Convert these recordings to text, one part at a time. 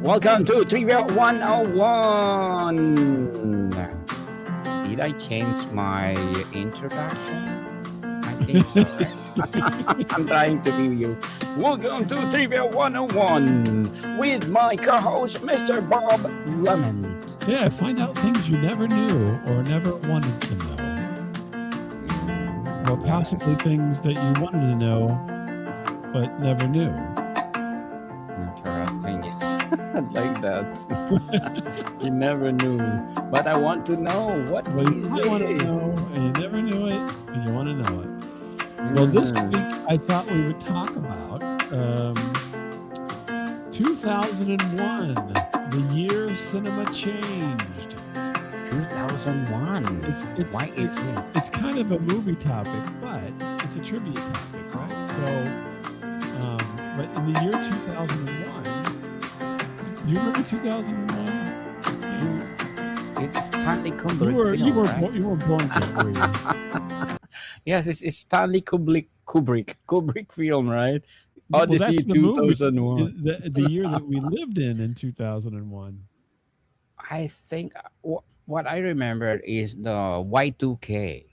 Welcome to Trivia 101. Did I change my introduction? I think so, right? I'm trying to be you. Welcome to Trivia 101 with my co host, Mr. Bob Lemon. Yeah, find out things you never knew or never wanted to know. Or possibly things that you wanted to know but never knew. Interesting, yes. Like that. You never knew. But I want to know what Well, you is might want to it? know, and you never knew it, and you want to know it. Well, this week I thought we would talk about 2001, the year cinema changed. 2001. Why is it? It's kind of a movie topic, but it's a trivia topic, right? So, but in the year 2001, do you remember 2001? It's Stanley Kubrick. You right? you were born yet, were you? Yes, it's Stanley Kubrick film, right? Well, Odyssey that's the movie, 2001. the year that we lived in 2001. I think what I remember is the Y2K,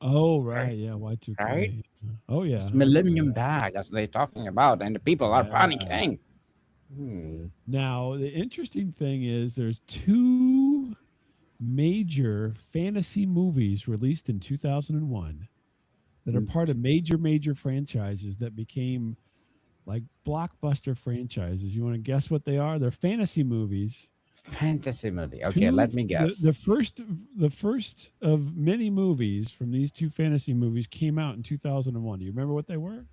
Oh, right, right? yeah, Y2K. Right? Oh, yeah. It's Millennium Bag, as they're talking about, and the people are Yeah. panicking. Now, the interesting thing is there's two major fantasy movies released in 2001 that are part of major franchises that became like blockbuster franchises. You want to guess what they are? They're fantasy movies. Fantasy movie. Okay, let me guess. The first of many movies from these two fantasy movies came out in 2001. Do you remember what they were?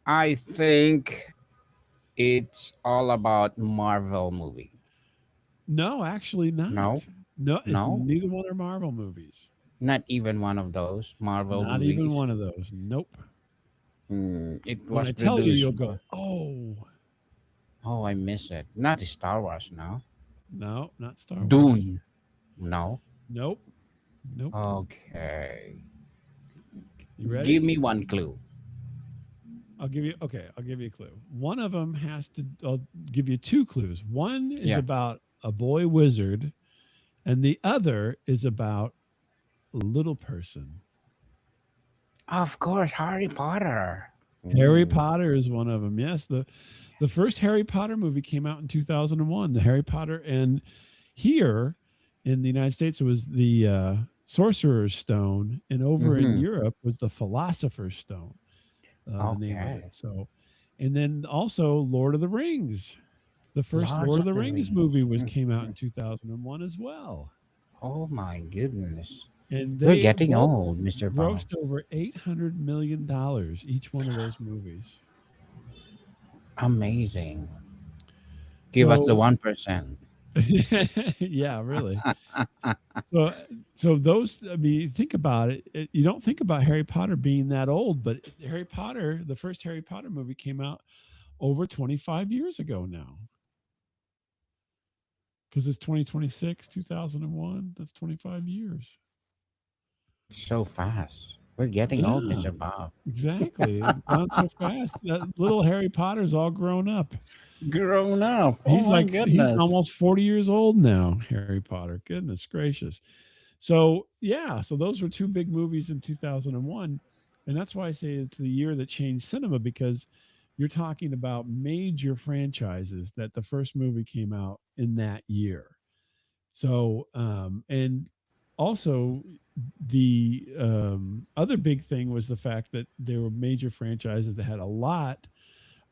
I think it's all about Marvel movie. No, actually not. No, No, it's no, neither one are Marvel movies. not even one of those Marvel Not movies. even one of those. Nope. It When was I tell you, produced. you'll go, oh. Oh, I miss it. Not Star Wars, no. No, not Star Wars. Dune, no. Nope. Nope. Okay. You ready? Give me one clue. I'll give you a clue. One of them I'll give you two clues. One is Yeah. about a boy wizard, and the other is about a little person. Of course, Harry Potter. Harry Potter is one of them. Yes, the first Harry Potter movie came out in 2001. The Harry Potter, and here in the United States it was the Sorcerer's Stone, and over in Europe was the Philosopher's Stone. The name of it. So, and then also Lord of the Rings. The first Lord of the Rings movie came out in 2001 as well. Oh my goodness. And We're they getting both old, Mr. Bob. grossed over $800 million each one of those movies. Amazing. Give us the 1%. Yeah, really. So those, I mean, think about it. You don't think about Harry Potter being that old, but Harry Potter, the first Harry Potter movie came out over 25 years ago now. Because it's 2026, 2001. That's 25 years. So fast. We're getting old, Mr. Bob. Exactly. It's gone so fast. That little Harry Potter's all grown up. Grown up. He's oh my he's goodness. almost 40 years old now, Harry Potter. Goodness gracious. So, yeah, so those were two big movies in 2001. And that's why I say it's the year that changed cinema, because you're talking about major franchises that the first movie came out in that year. So, and also the other big thing was the fact that there were major franchises that had a lot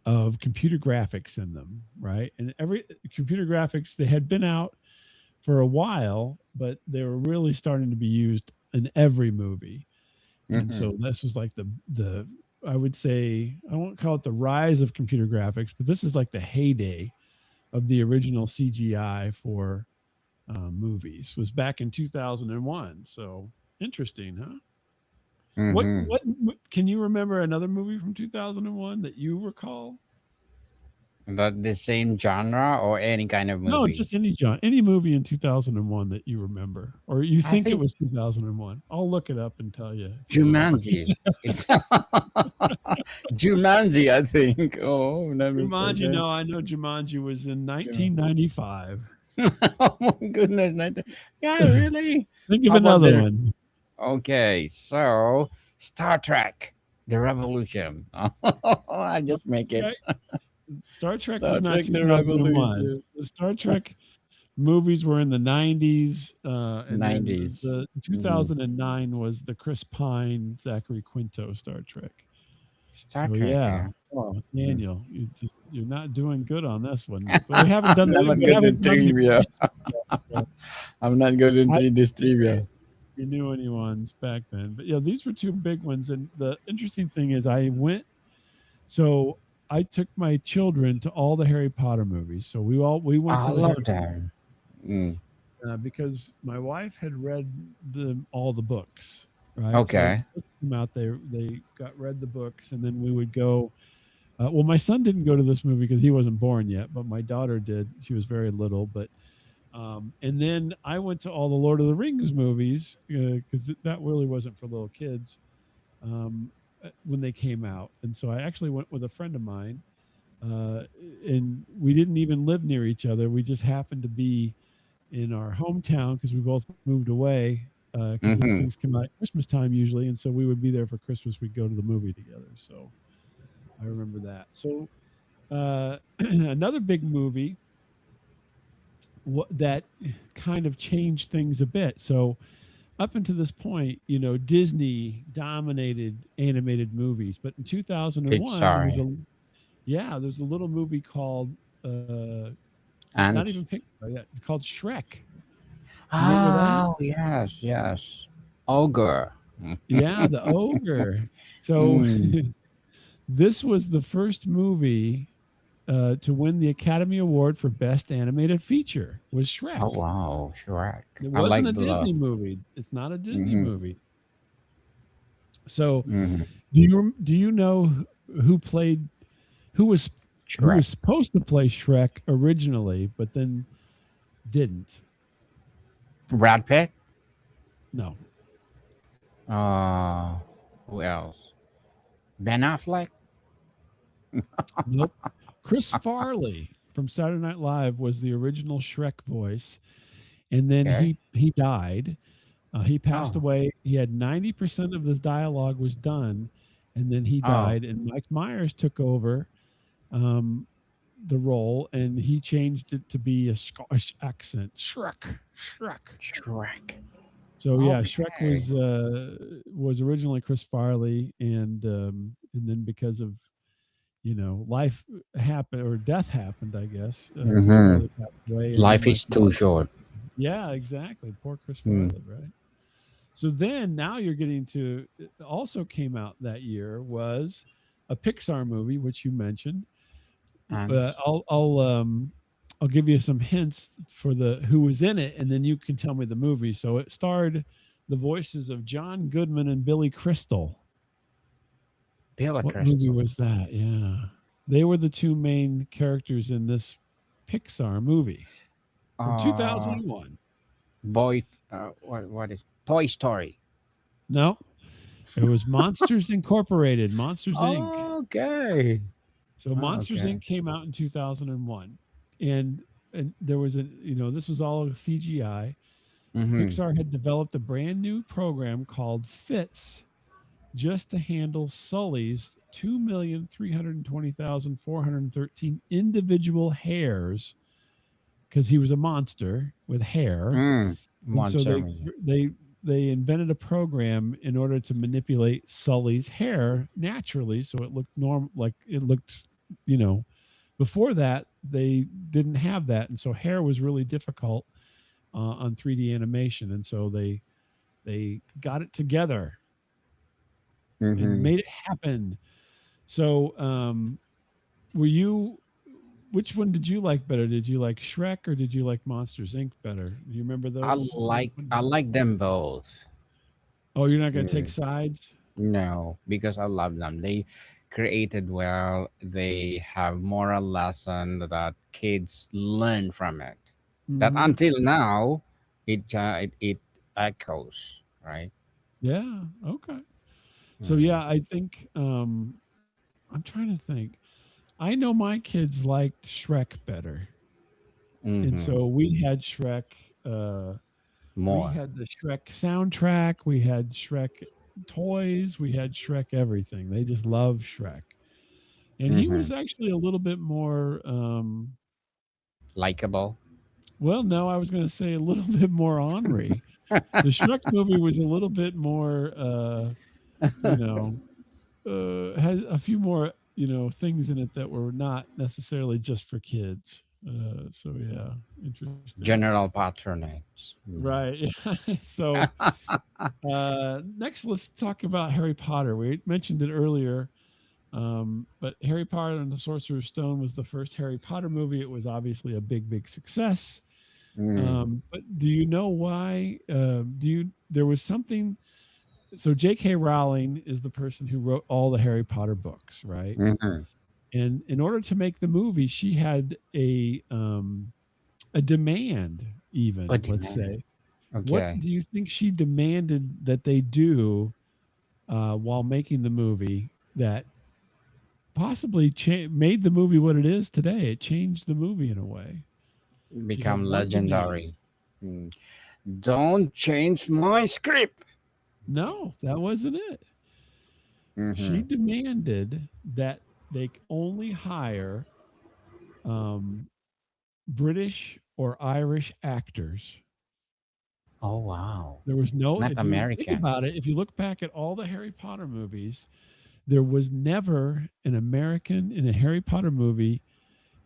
of computer graphics in them, right? And every computer graphics, they had been out for a while, but they were really starting to be used in every movie. And so this was like the I would say, I won't call it the rise of computer graphics, but this is like the heyday of the original CGI for movies, was back in 2001. So interesting, huh? What can you remember another movie from 2001 that you recall? That the same genre or any kind of No, movie? just any movie in 2001 that you remember or you I think it think was 2001. I'll look it up and tell you if you want. Jumanji. It's Jumanji, I think. Oh, I'm not Jumanji, mistaken. no, I know Jumanji was in Ju- 1995. oh my goodness. Yeah, really? Think of How about another the one. okay, so Star Trek, The Revolution. I just make Okay. it. Star Trek was Star not Trek, The 2001. Revolution. The Star Trek movies were in the 90s, and then 90s. the Mm. 2009 was the Chris Pine, Zachary Quinto Star Trek. Star So Trek, yeah, yeah. oh, Mm. Daniel, you're not doing good on this one. But I'm not we good haven't at done the trivia. questions yet. So I'm not good at I this if trivia. you knew any ones back then. But yeah, these were two big ones. And the interesting thing is, I went. So I took my children to all the Harry Potter movies. So we went I to the love Harry that. Mm. because my wife had read all the books, right? So as Okay. the books came out, they got read the books, and then we would go. Well, my son didn't go to this movie because he wasn't born yet, but my daughter did. She was very little, but and then I went to all the Lord of the Rings movies because that really wasn't for little kids um, when they came out, and so I actually went with a friend of mine, uh, and we didn't even live near each other. We just happened to be in our hometown because we both moved away because these things Mm-hmm. come out at Christmas time usually, and so we would be there for Christmas. We'd go to the movie together. So I remember that. So another big movie that kind of changed things a bit. So up until this point, Disney dominated animated movies, but in 2001 there was Pixar. a little movie called not even And Pixar yet. It's called Shrek. You remember that? oh yes, yes. Ogre. Yeah, the ogre. So Mm. this was the first movie to win the Academy Award for Best Animated Feature. Was Oh Shrek? wow, Shrek. It I wasn't like a the Disney movie. It's not a Disney mm-hmm. movie. So Mm-hmm. do you know who played who was who Shrek. was supposed to play Shrek originally, but then didn't? Brad Pitt. No, Uh, who else? Ben Affleck. nope. Chris Farley from Saturday Night Live was the original Shrek voice, and then Okay. he died. He passed Oh. away. He had 90% of this dialogue was done, and then he Oh. died. And Mike Myers took over um, the role, and he changed it to be a Scottish accent. Shrek, Shrek. Shrek. So yeah, Shrek Okay. was originally Chris Farley, and then because of life happened or death happened, I guess. Chris Mm-hmm. Farley passed away, and then Life Mike is too Myers. short. Yeah, exactly. Poor Chris Mm. Farley, right? So then now you're getting to also came out that year was a Pixar movie, which you mentioned. And I'll give you some hints for the who was in it, and then you can tell me the movie. So it starred the voices of John Goodman and Billy Crystal. Bella What movie Crystal. was that? Yeah, they were the two main characters in this Pixar movie from Uh, 2001. Boy. What is Toy Story? No, it was Monsters Incorporated, Monsters Inc. Okay. So Monsters Okay. Inc. came out in 2001, and there was this was all CGI. Mm-hmm. Pixar had developed a brand new program called Fitz just to handle Sully's 2,320,413 individual hairs because he was a monster with hair, Mm. and so Monster. they invented a program in order to manipulate Sully's hair naturally so it looked like it looked, you know, before that they didn't have that, and so hair was really difficult on 3D animation, and so they got it together and Mm-hmm. made it happen. So were you which one did you like better? Did you like Shrek or did you like Monsters Inc. better? Do you remember those? Which one? I like them both. Oh, you're not going to take Mm. sides? No, because I love them. created well. They have moral lesson that kids learn from it. That Hmm. until now, it echoes, right? Yeah. Okay. So Mm. yeah, I think I'm trying to think. I know my kids liked Shrek better. And Mm-hmm. so we had Shrek uh we More. had the Shrek soundtrack, we had Shrek toys, we had Shrek everything. They just love Shrek. And he Mm-hmm. was actually a little bit more Likable. well, no, I was going to say a little bit more ornery. The Shrek movie was a little bit more you know, had a few more, things in it that were not necessarily just for kids. So yeah, interesting. General patronage. Mm. Right. So next, let's talk about Harry Potter. We mentioned it earlier, but Harry Potter and the Sorcerer's Stone was the first Harry Potter movie. It was obviously a big, big success. Mm. But do you know why? There was something. So J.K. Rowling is the person who wrote all the Harry Potter books, right? Mm-hmm. And in order to make the movie, she had a demand, Oh, even let's demand. say. What Okay. do you think she demanded that they do while making the movie that possibly made the movie what it is today? It changed the movie in a way. She had Become one demand. legendary. Mm. Don't change my script. No, that wasn't it. She Mm-hmm. demanded that they only hire um, British or Irish actors. Oh wow. There was no, Not if you think American. about it, if you look back at all the Harry Potter movies, there was never an American in a Harry Potter movie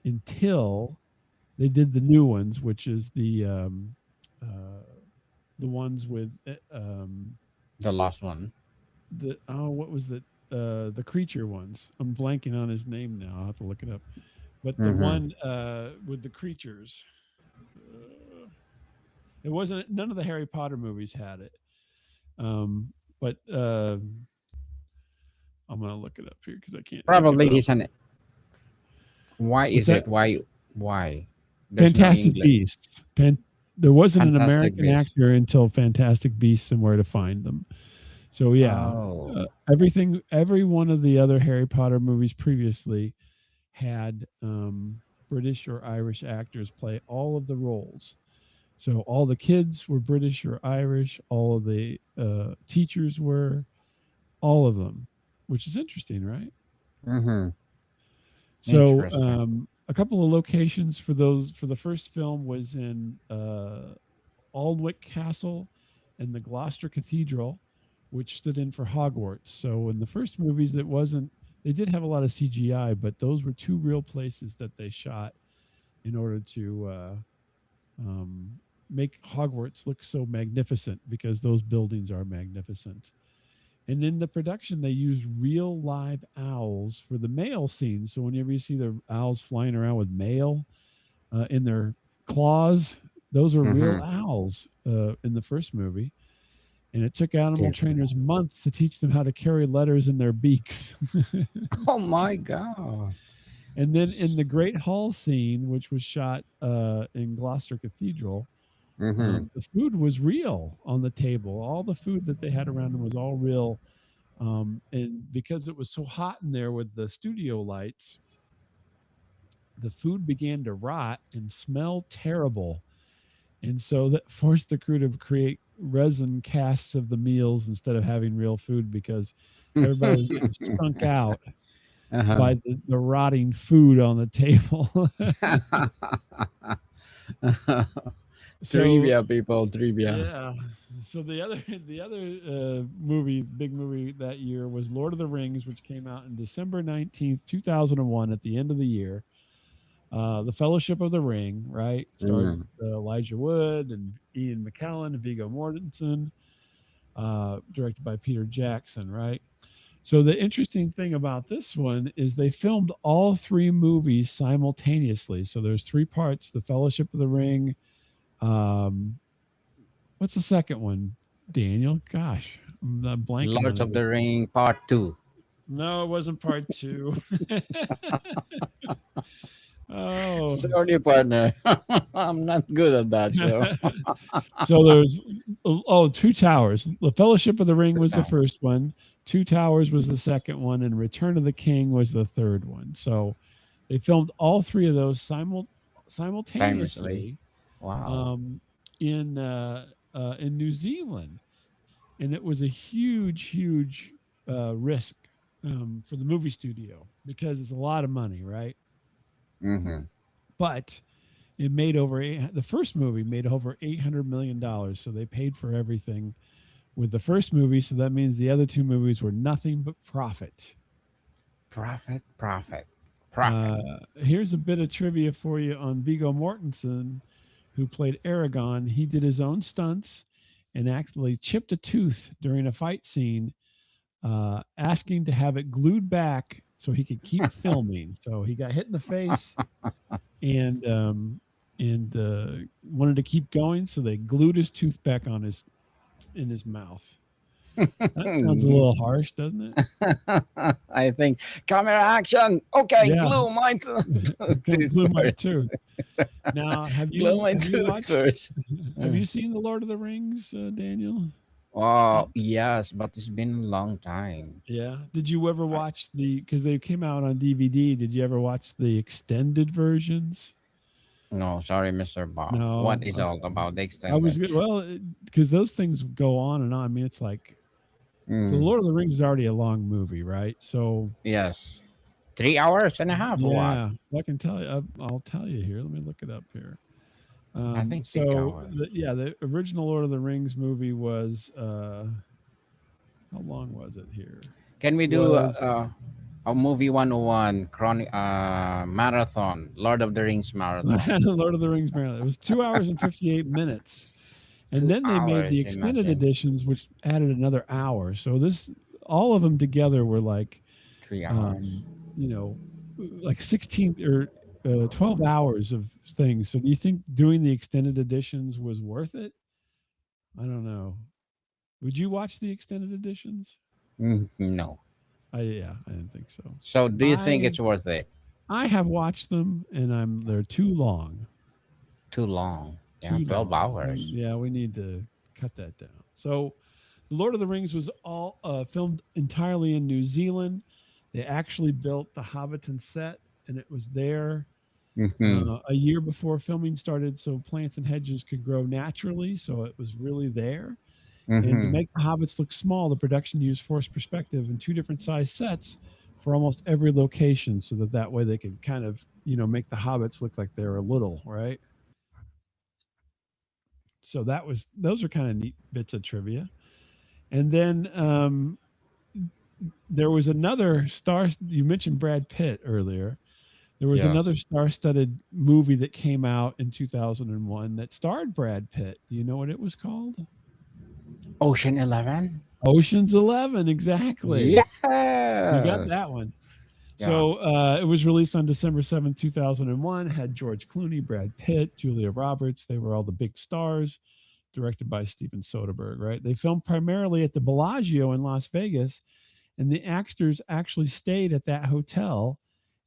until they did the new ones, which is uh, the ones with The last one. what was the creature ones? I'm blanking on his name now. I'll have to look it up. But the Mm-hmm. one with the creatures, uh, it wasn't. None of the Harry Potter movies had it. But I'm gonna look it up here because I can't think of Probably it. he's an. Why What's is that? it? Why? Why? There's no Fantastic English. Beasts. There wasn't an Fantastic American Beast. actor until Fantastic Beasts and Where to Find Them. So yeah, Oh. every one of the other Harry Potter movies previously had British or Irish actors play all of the roles. So all the kids were British or Irish. All of the teachers were, all of them, which is interesting, right? Mm-hmm. So Interesting. a couple of locations for those for the first film was in Aldwych Castle and the Gloucester Cathedral, which stood in for Hogwarts. So in the first movies, it wasn't. They did have a lot of CGI, but those were two real places that they shot in order to um, make Hogwarts look so magnificent because those buildings are magnificent. And in the production, they used real live owls for the mail scenes. So whenever you see the owls flying around with mail in their claws, those are real Mm-hmm. owls in the first movie. And it took animal Different. trainers months to teach them how to carry letters in their beaks. Oh my God. And then in the Great Hall scene, which was shot in Gloucester Cathedral, Mm-hmm. the food was real on the table. All the food that they had around them was all real. And because it was so hot in there with the studio lights, the food began to rot and smell terrible. And so that forced the crew to create resin casts of the meals instead of having real food because everybody was getting stunk out Uh-huh. by the rotting food on the table. So Trivia, people. Trivia. yeah. So the other movie, big movie that year was Lord of the Rings, which came out in December 19th, 2001, at the end of the year. The Fellowship of the Ring, right? Starred Mm. Elijah Wood and Ian McKellen and Viggo Mortensen, directed by Peter Jackson, right? So the interesting thing about this one is they filmed all three movies simultaneously. So there's three parts: The Fellowship of the Ring. Um, what's the second one? Daniel, gosh, I'm not blanking Lords on of it. the Ring Part 2. No, it wasn't part two. Oh. Sorry, partner. I'm not good at that show. So there's Two Towers. The Fellowship of the Ring was the Now, first one. Two Towers was the second one, and Return of the King was the third one. So they filmed all three of those timelessly. simultaneously Wow. um, in New Zealand, and it was a huge risk for the movie studio because it's a lot of money, right? Mm-hmm. But it made the first movie made over $800 million, so they paid for everything with the first movie. So that means the other two movies were nothing but profit. Profit, profit, profit. Here's a bit of trivia for you on Viggo Mortensen, who played Aragon. He did his own stunts and actually chipped a tooth during a fight scene, asking to have it glued back so he could keep filming. So he got hit in the face and wanted to keep going, so they glued his tooth back on in his mouth. That sounds a little harsh, doesn't it? I think camera action. Okay, Yeah, glue my tooth glue my first. tooth. Now, Glue my have you tooth watched? first. Have you seen the Lord of the Rings, Daniel? Oh, yes, but it's been a long time. Yeah. Did you ever I, watch because they came out on DVD? Did you ever watch the extended versions? no, sorry, Mr. Bob. What No. is all about the I was extended? well because those things go on and on. I mean, it's like so. The Mm, Lord of the Rings is already a long movie, right? So yes. 3 hours and a half or what? yeah, I can tell you. I'll tell you here. Let me look it up here. I think 3 hours. The original Lord of the Rings movie was how long was it here? Can we do Was a movie 101 marathon, Lord of the Rings marathon? Lord of the Rings marathon. It was 2 hours and 58 minutes, and Two then they made the hours, extended imagine. editions, which added another hour. So this all of them together were like 3 hours. um, you know, like 16 or 12 hours of things. So do you think doing the extended editions was worth it? I don't know. Would you watch the extended editions? No. Yeah, I didn't think so. So, do you think I it's worth it? I have watched them and they're too long. Too long. Yeah, Too 12 long. hours. Yeah, we need to cut that down. So, The Lord of the Rings was all filmed entirely in New Zealand. They actually built the Hobbiton set, and it was there Mm-hmm. a year before filming started, so plants and hedges could grow naturally. So it was really there. And to Mm-hmm. make the hobbits look small, the production used forced perspective and two different size sets for almost every location, so that way they could kind of make the hobbits look like they were little, right? So those are kind of neat bits of trivia. And then there was another star. You mentioned Brad Pitt earlier. There was Yes. another star-studded movie that came out in 2001 that starred Brad Pitt. Do you know what it was called? Ocean 11? Ocean's 11, exactly. You got Yes. that one. Yeah. So it was released on December 7th, 2001. Had George Clooney, Brad Pitt, Julia Roberts. They were all the big stars. Directed by Steven Soderbergh, right? They filmed primarily at the Bellagio in Las Vegas, and the actors actually stayed at that hotel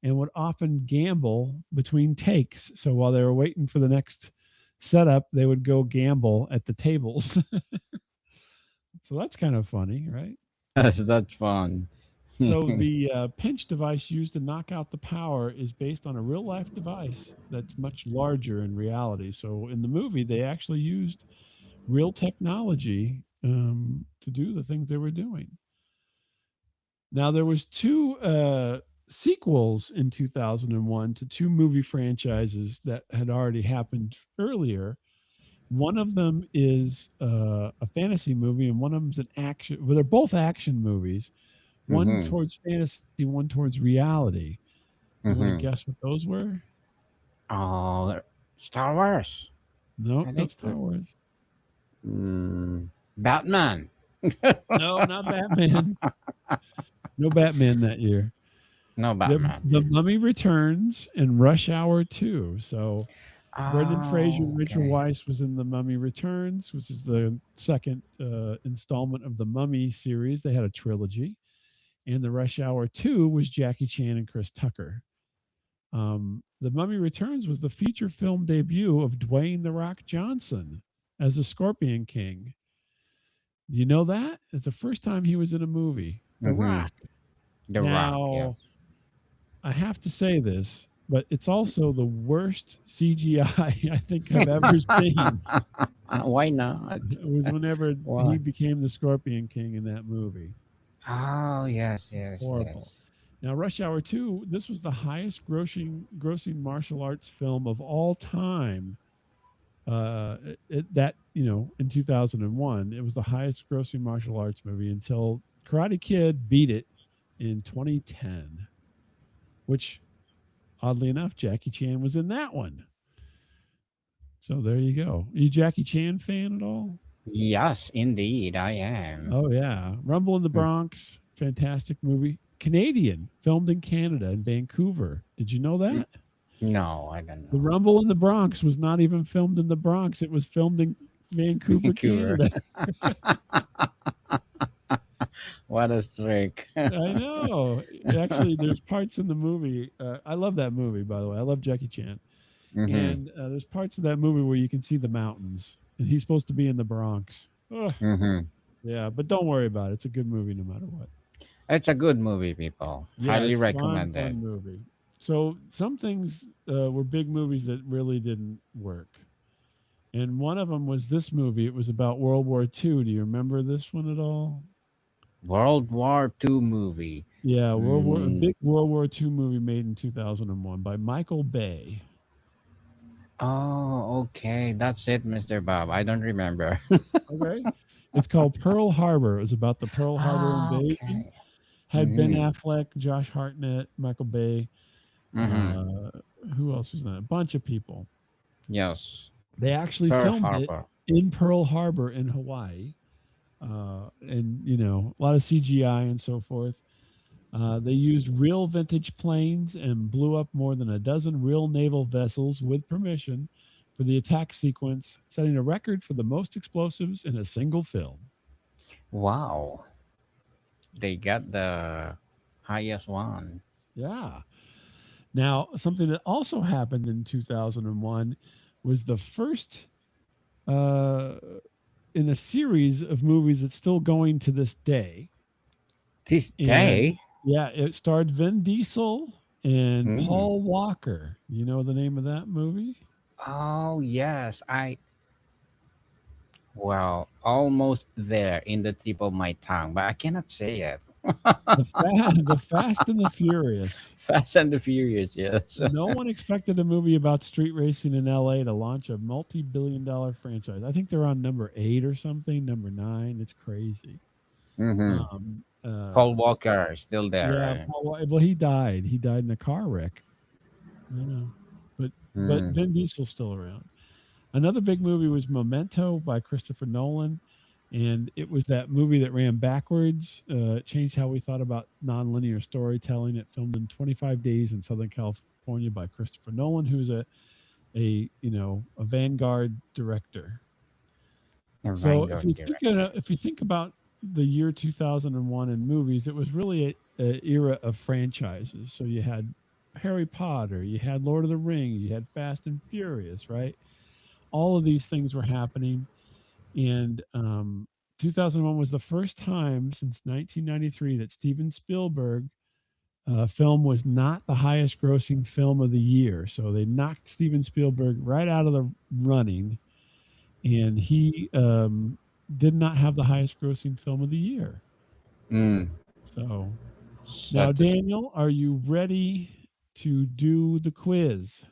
and would often gamble between takes. So while they were waiting for the next setup, they would go gamble at the tables. So that's kind of funny, right? Yes, that's fun. So the pinch device used to knock out the power is based on a real life device that's much larger in reality. So in the movie, they actually used real technology to do the things they were doing. Now there was two sequels in 2001 to two movie franchises that had already happened earlier. One of them is a fantasy movie, and one of them's an action. Well, they're both action movies. One Mm-hmm. towards fantasy, one towards reality. You want to Mm-hmm. guess what those were? Oh, Star Wars. No, I no think Star Wars. Batman. No, not Batman. No Batman that year. No, The Batman. The Mummy Returns and Rush Hour 2. So Brendan Fraser and Oh, Rachel okay. Weisz was in The Mummy Returns, which is the second installment of the Mummy series. They had a trilogy. And the Rush Hour 2 was Jackie Chan and Chris Tucker. The Mummy Returns was the feature film debut of Dwayne The Rock Johnson as the Scorpion King. Do you know that? It's the first time he was in a movie. The Mm-hmm. Rock. The Rock, yes. Now, I have to say this, but it's also the worst CGI I think I've ever seen. Why not? It was whenever he Why? became the Scorpion King in that movie. Oh, yes, yes, Horrible. yes. Now, Rush Hour 2, this was the highest grossing martial arts film of all time. In 2001, it was the highest grossing martial arts movie until Karate Kid beat it in 2010, which oddly enough, Jackie Chan was in that one. So there you go. Are you a Jackie Chan fan at all? Yes, indeed, I am. Oh yeah, Rumble in the Mm. Bronx, fantastic movie. Canadian, filmed in Canada in Vancouver. Did you know Mm. that? No, I don't The know. Rumble in the Bronx was not even filmed in the Bronx. It was filmed in Vancouver, Vancouver. Canada. What a trick. I know. Actually, there's parts in the movie. I love that movie, by the way. I love Jackie Chan. Mm-hmm. And there's parts of that movie where you can see the mountains, and he's supposed to be in the Bronx. Ugh. Mm-hmm. Yeah, but don't worry about it. It's a good movie no matter what. It's a good movie, people. Yeah, Highly it's fun, recommended. fun movie. So some things were big movies that really didn't work. And one of them was this movie. It was about World War II. Do you remember this one at all? World War II movie. Yeah, a Mm. big World War II movie made in 2001 by Michael Bay. Oh, okay. That's it, Mr. Bob. I don't remember. Okay. It's called Pearl Harbor. It was about the Pearl Harbor invasion. Okay. Had Ben Mm-hmm. Affleck, Josh Hartnett, Michael Bay. Mm-hmm. Uh, who else was in it? A bunch of people. Yes. They actually Pearl filmed it Harbor. in Pearl Harbor in Hawaii. And, a lot of CGI and so forth. They used real vintage planes and blew up more than a dozen real naval vessels with permission for the attack sequence, setting a record for the most explosives in a single film. Wow. They got the highest one. Yeah. Now, something that also happened in 2001 was the first uh, in a series of movies that's still going to this day. This And day? yeah, it starred Vin Diesel and Mm. Paul Walker. You know the name of that movie? Oh, yes. Well, almost there in the tip of my tongue, but I cannot say it. The Fast and the Furious. Fast and the Furious, yes. No one expected a movie about street racing in LA to launch a multi-billion-dollar franchise. I think they're on number 8 or something, number 9. It's crazy. Mm-hmm. Um, uh, Paul Walker is still there, yeah, right? Well, he died. He died in a car wreck. I know, but Mm. Vin Diesel's still around. Another big movie was Memento by Christopher Nolan, and it was that movie that ran backwards. It changed how we thought about nonlinear storytelling. It filmed in 25 days in Southern California by Christopher Nolan, who's a vanguard director. A So Vanguard if you think about the year 2001 in movies, it was really a era of franchises. So you had Harry Potter, you had Lord of the Rings, you had Fast and Furious, right? All of these things were happening, and 2001 was the first time since 1993 that Steven Spielberg film was not the highest grossing film of the year. So they knocked Steven Spielberg right out of the running, and he did not have the highest grossing film of the year. Mm. So now, Such a Daniel, are you ready to do the quiz?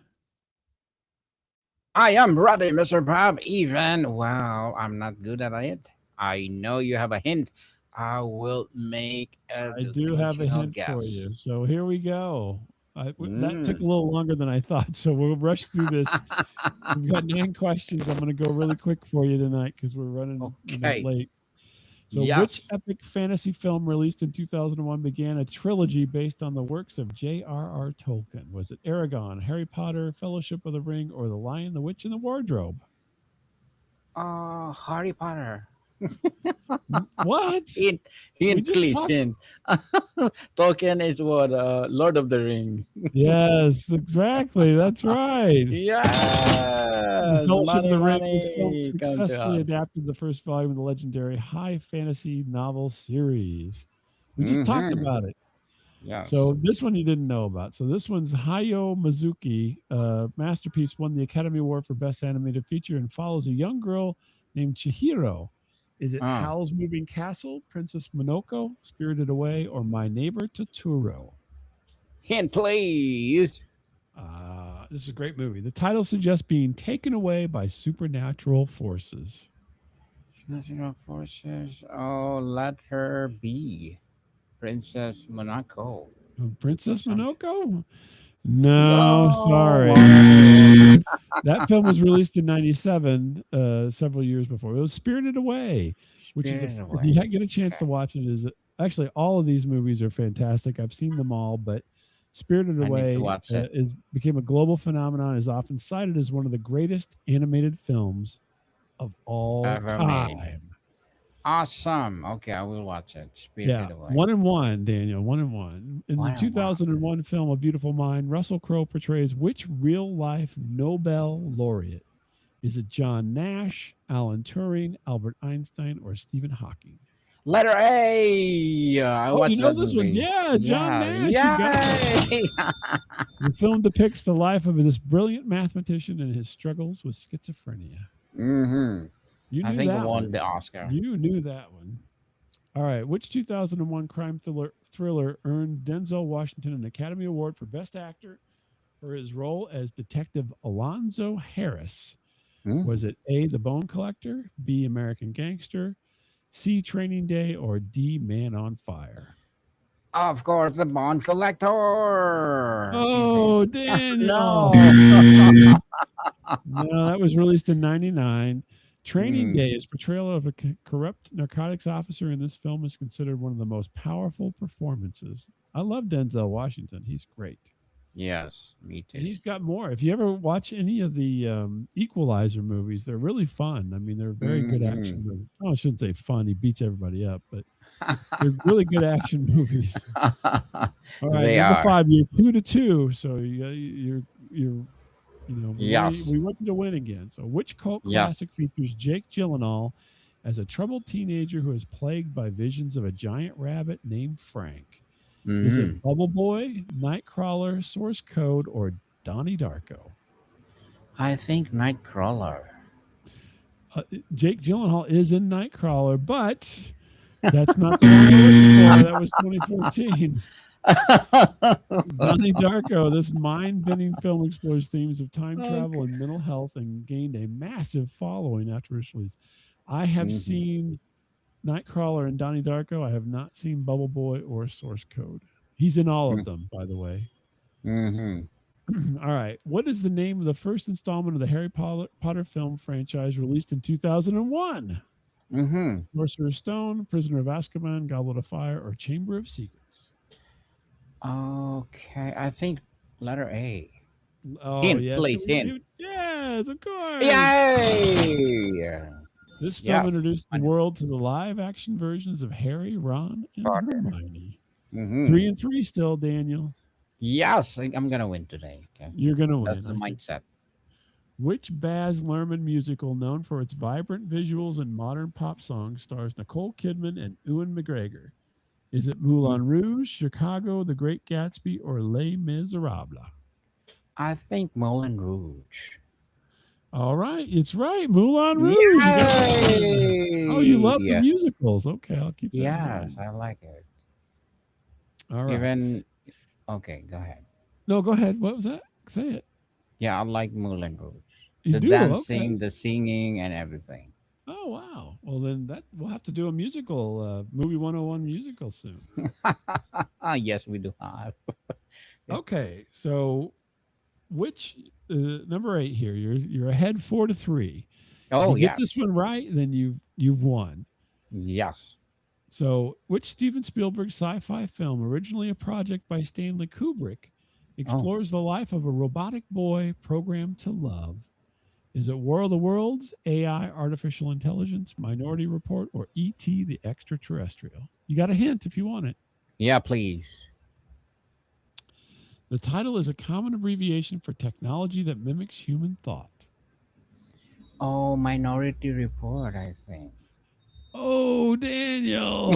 I am ready, Mr. Bob. Even well, I'm not good at it. I know you have a hint. I will make I do have a educational hint for guess. you. So here we go. That took Mm. a little longer than I thought. So we'll rush through this. We've got 9 questions. I'm going to go really quick for you tonight because we're running a bit Okay. late. So, which Yes. epic fantasy film released in 2001 began a trilogy based on the works of J.R.R. Tolkien? Was it Aragon, Harry Potter, Fellowship of the Ring, or The Lion, the Witch, and the Wardrobe? Harry Potter. What? Hint, We hint, just please, talked. hint. Tolkien is what? Lord of the Ring. Yes, exactly. That's right. The Yes, Fellowship of money, the Ring, this film money, come to successfully us. adapted the first volume of the legendary high fantasy novel series. We just talked Mm-hmm. about it. Yes. So this one you didn't know about. So this one's Hayao Mizuki. Masterpiece won the Academy Award for Best Animated Feature and follows a young girl named Chihiro. Is it Ah, Howl's Moving Castle, Princess Monoko, Spirited Away, or My Neighbor Totoro? hint, please. This is a great movie. The title suggests being taken away by supernatural forces. National Forces. Oh, let her be. Princess Monaco or Princess something. Monoko? No, No, sorry. money. That film was released in '97, several years before. It was Spirited Away, which is Spirit if you away. get a chance to Okay. watch it, is actually all of these movies are fantastic. I've seen them all, but Spirited I need to Away watch it. is became a global phenomenon. Is often cited as one of the greatest animated films of all Ever made. time. Awesome. Okay, I will watch it. Yeah, Spirited Away. 1-1, Daniel, 1-1. In the What a wow. 2001 film A Beautiful Mind, Russell Crowe portrays which real life Nobel laureate? Is it John Nash, Alan Turing, Albert Einstein, or Stephen Hawking? Letter A. I Oh, you watched know that this one? movie. Yeah, John Yeah. Nash. You got it. Yay. The film depicts the life of this brilliant mathematician and his struggles with schizophrenia. Mm-hmm. You I knew think I that won one. the Oscar. You knew that one. All right. Which 2001 crime thriller earned Denzel Washington an Academy Award for Best Actor for his role as Detective Alonzo Harris? Was Mm. it A, The Bone Collector, B, American Gangster, C, Training Day, or D, Man on Fire? Of course, the Bond Collector. Easy. Oh, Daniel. No. No, that was released in '99. Training Mm, Day, his portrayal of a corrupt narcotics officer in this film is considered one of the most powerful performances. I love Denzel Washington. He's great. yes, me And too. he's got more. If you ever watch any of the Equalizer movies, they're really fun. I mean, they're very good Mm-hmm. action movies. Oh, I shouldn't say fun. He beats everybody up, but they're really good action movies. All right, They number are. 5, you're 2-2. So you're Yes. we want you to win again. So, which cult Yes. classic features Jake Gyllenhaal as a troubled teenager who is plagued by visions of a giant rabbit named Frank? Is Mm-hmm. it Bubble Boy, Nightcrawler, Source Code, or Donnie Darko? I think Nightcrawler. Jake Gyllenhaal is in Nightcrawler, but that's not the one we're looking for. That was 2014. Donnie Darko, this mind bending film explores themes of time travel Okay. and mental health and gained a massive following after its release. I have Mm-hmm. seen Nightcrawler and Donnie Darko. I have not seen Bubble Boy or Source Code. He's in all of them, by the way. Mm-hmm. All right. What is the name of the first installment of the Harry Potter film franchise released in 2001? Mm-hmm. Sorcerer's Stone, Prisoner of Azkaban, Goblet of Fire, or Chamber of Secrets? Okay, I think letter A. Oh, Hint, yes. Can please, we hint. see? Yes, of course. Yay! This film Yes. introduced the I know. world to the live action versions of Harry, Ron, and Potter. Hermione. Mm-hmm. 3-3 still, Daniel. Yes, I'm gonna win today. Okay, You're going to that's win. the Okay. mindset. Which Baz Luhrmann musical, known for its vibrant visuals and modern pop songs, stars Nicole Kidman and Ewan McGregor? Is it Mm. Moulin Rouge, Chicago, The Great Gatsby, or Les Miserables? I think Moulin Rouge. All right, it's right. Moulin Rouge. You got that one. Oh, you love the Yay! musicals. Okay, I'll keep that in Yes, mind. I like it. All right. Even okay, go ahead. No, go ahead. What was that? Say it. Yeah, I like Moulin Rouge. You The do? Okay. dancing, the singing, and everything. Oh, wow. Well, then that we'll have to do a musical, movie 101 musical soon. Yes, we do have. Okay, so which number 8 here? You're ahead 4-3. If Oh you get this yes, one right, then you've won. yes. So, which Steven Spielberg sci-fi film, originally a project by Stanley Kubrick, Oh, explores the life of a robotic boy programmed to love? Is it War of the Worlds, AI, Artificial Intelligence, Minority Report, or E.T. the Extraterrestrial? You got a hint if you want it. Yeah, please. The title is a common abbreviation for technology that mimics human thought. Oh, Minority Report, I think. Oh, Daniel.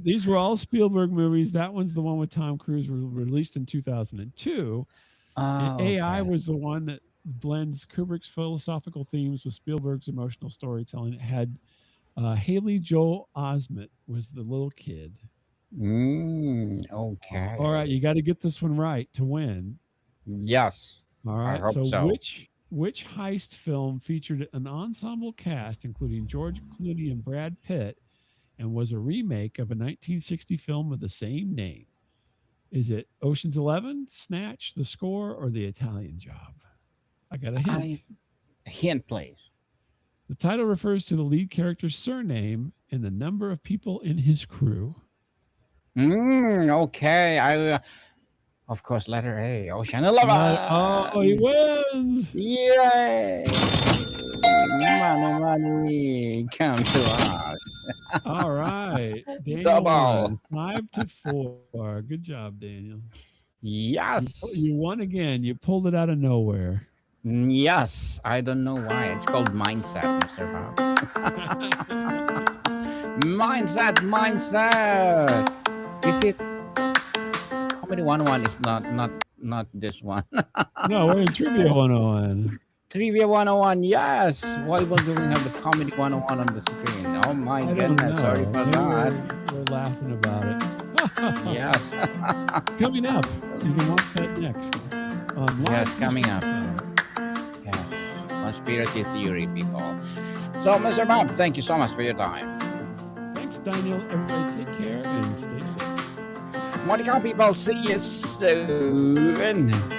These were all Spielberg movies. That one's the one with Tom Cruise, released in 2002. And AI was the one that blends Kubrick's philosophical themes with Spielberg's emotional storytelling. It had Haley Joel Osment was the little kid. Okay. All right, you got to get this one right to win. Yes. All right. I hope so. Which heist film featured an ensemble cast including George Clooney and Brad Pitt and was a remake of a 1960 film of the same name? Is it Ocean's 11, Snatch, The Score, or The Italian Job? I got a hint. Hint, please. The title refers to the lead character's surname and the number of people in his crew. Okay. Of course, letter A, Ocean 11. Oh, he wins. Yay! Money, come to us. All right. Daniel Double. won, 5-4. Good job, Daniel. Yes. You won again. You pulled it out of nowhere. Yes. I don't know why. It's called mindset, Mr. Bob. Mindset. Is it? Comedy 101 is not this one. No, we're in Trivia 101. Trivia 101, yes. Why was we have the Comedy 101 on the screen? Oh my goodness, sorry for that. We're laughing about it. Yes. Coming up, you can watch that next. Yes, coming up. Yes. Conspiracy theory, people. So, Mr. Bob, thank you so much for your time. Thanks, Daniel. Everybody take care and stay safe. Monica people, see you soon.